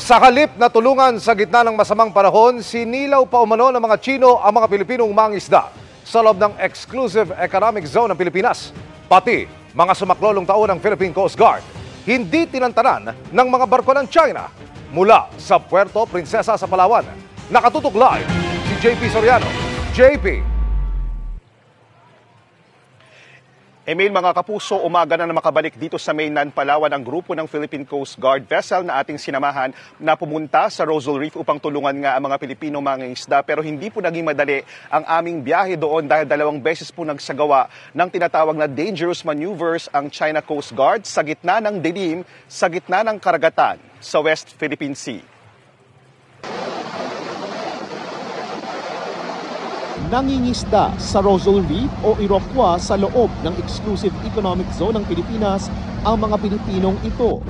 Sa halip na tulungan sa gitna ng masamang panahon, sinilaw pa umano ng mga Tsino ang mga Pilipinong mangingisda sa loob ng Exclusive Economic Zone ng Pilipinas. Pati mga sumaklolong taon ng Philippine Coast Guard, hindi tinantanan ng mga barko ng China. Mula sa Puerto Princesa sa Palawan, nakatutok live si JP Soriano. JP. Emil, mga kapuso, umaga na makabalik dito sa mainland Palawan ang grupo ng Philippine Coast Guard vessel na ating sinamahan na pumunta sa Rosal Reef upang tulungan nga ang mga Pilipino mangingisda. Pero hindi po naging madali ang aming biyahe doon dahil 2 beses po nagsagawa ng tinatawag na dangerous maneuvers ang China Coast Guard sa gitna ng dilim, sa gitna ng karagatan sa West Philippine Sea. Nangingisda sa Rosal Reef o Iroquois sa loob ng Exclusive Economic Zone ng Pilipinas ang mga Pilipinong ito.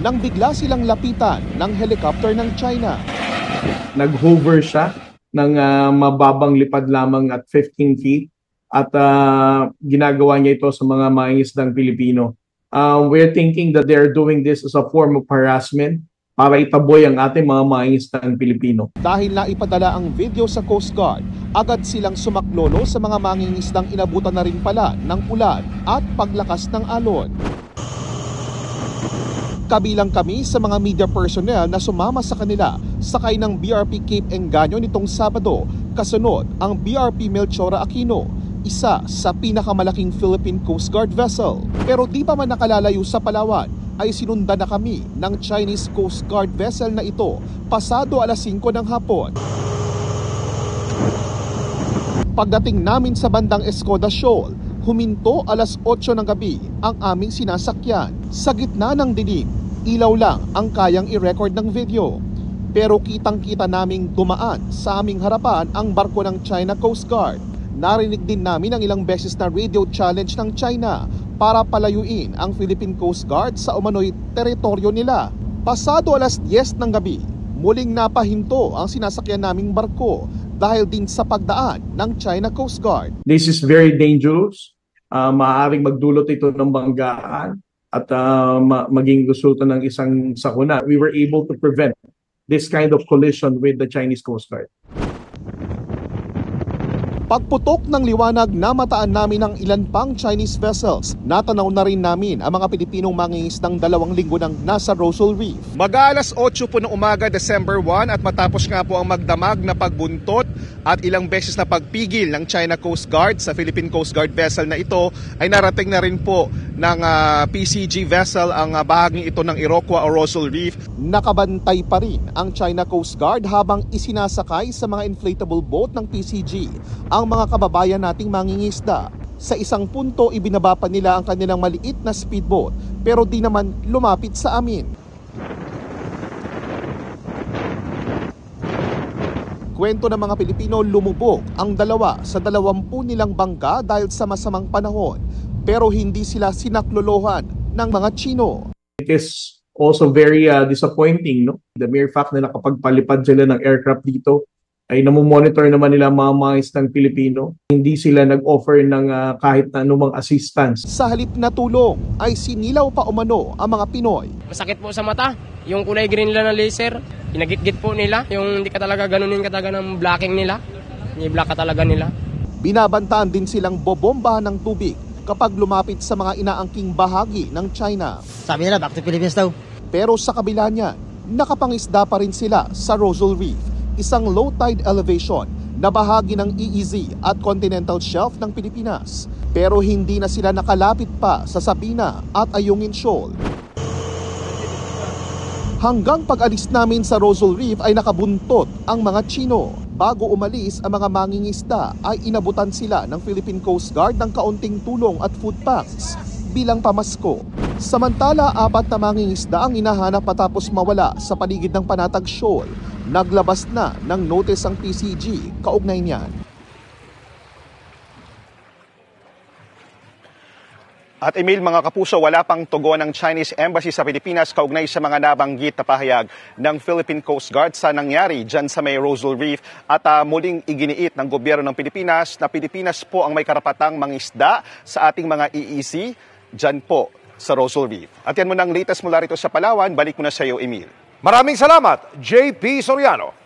Nang bigla silang lapitan ng helicopter ng China. Nag-hover siya ng mababang lipad lamang at 15 feet at ginagawa niya ito sa mga mangingisdang Pilipino. We're thinking that they're doing this as a form of harassment para itaboy ang ating mga mangingisdang Pilipino. Dahil naipadala ang video sa Coast Guard, agad silang sumaklolo sa mga mangingisdang inabutan na rin pala ng ulan at paglakas ng alon. Kabilang kami sa mga media personnel na sumama sa kanila sakay ng BRP Cape Engaño nitong Sabado, kasunod ang BRP Melchora Aquino, isa sa pinakamalaking Philippine Coast Guard vessel. Pero di pa man nakalalayo sa Palawan, ay sinundan na kami ng Chinese Coast Guard vessel na ito pasado alas 5 ng hapon. Pagdating namin sa bandang Escoda Shoal, huminto alas 8 ng gabi ang aming sinasakyan. Sa gitna ng dilim, ilaw lang ang kayang i-record ng video. Pero kitang-kita naming dumaan sa aming harapan ang barko ng China Coast Guard. Narinig din namin ang ilang beses na radio challenge ng China para palayuin ang Philippine Coast Guard sa umano'y teritoryo nila. Pasado alas 10 ng gabi, muling napahinto ang sinasakyan naming barko dahil din sa pagdaan ng China Coast Guard. This is very dangerous. Maaaring magdulot ito ng banggaan at maging resulta ng isang sakuna. We were able to prevent this kind of collision with the Chinese Coast Guard. Pagputok ng liwanag, namataan namin ang ilan pang Chinese vessels. Natanaw na rin namin ang mga Pilipinong mangingisdang 2 linggo nang nasa Rosal Reef. Mag-alas 8 po ng umaga, December 1, at matapos nga po ang magdamag na pagbuntot at ilang beses na pagpigil ng China Coast Guard sa Philippine Coast Guard vessel na ito, ay narating na rin po ng PCG vessel ang bahaging ito ng Iroquois o Rosal Reef. Nakabantay pa rin ang China Coast Guard habang isinasakay sa mga inflatable boat ng PCG ang mga kababayan nating mangingisda. Sa isang punto, ibinaba pa nila ang kanilang maliit na speedboat pero di naman lumapit sa amin. Kwento ng mga Pilipino, lumubog ang 2 sa 20 nilang bangka dahil sa masamang panahon pero hindi sila sinaklolohan ng mga Chino. It is also very disappointing, no? The mere fact na nakapagpalipad sila ng aircraft dito ay namomonitor naman nila mga mangingisdang Pilipino. Hindi sila nag-offer ng kahit na anumang assistance. Sa halip na tulong ay sinilaw pa umano ang mga Pinoy. Masakit po sa mata, yung kulay green nila na laser, pinagit-git po nila, yung hindi ka talaga ganunin ka talaga ng blocking nila, i-block ka talaga nila. Binabantaan din silang bobombahan ng tubig kapag lumapit sa mga inaangking bahagi ng China. Sabi nila, back to Philippines daw. Pero sa kabila niyan, nakapangisda pa rin sila sa Rosal Reef, isang low tide elevation na bahagi ng EEZ at continental shelf ng Pilipinas. Pero hindi na sila nakalapit pa sa Sabina at Ayungin Shoal. Hanggang pag-alis namin sa Rosal Reef ay nakabuntot ang mga Chino. Bago umalis ang mga mangingisda ay inabutan sila ng Philippine Coast Guard ng kaunting tulong at food packs bilang pamasko. Samantala, 4 na mangingisda ang hinahanap matapos mawala sa paligid ng Panatag Shoal. Naglabas na ng notice ang PCG kaugnay niyan. At Emil, mga kapuso, wala pang tugon ng Chinese Embassy sa Pilipinas kaugnay sa mga nabanggit na pahayag ng Philippine Coast Guard sa nangyari dyan sa may Rosal Reef. At muling iginiit ng gobyerno ng Pilipinas na Pilipinas po ang may karapatang mangisda sa ating mga EEZ dyan po sa Rosal Reef. At yan mo ng latest mula rito sa Palawan. Balik mo na sa iyo, Emil. Maraming salamat, JP Soriano.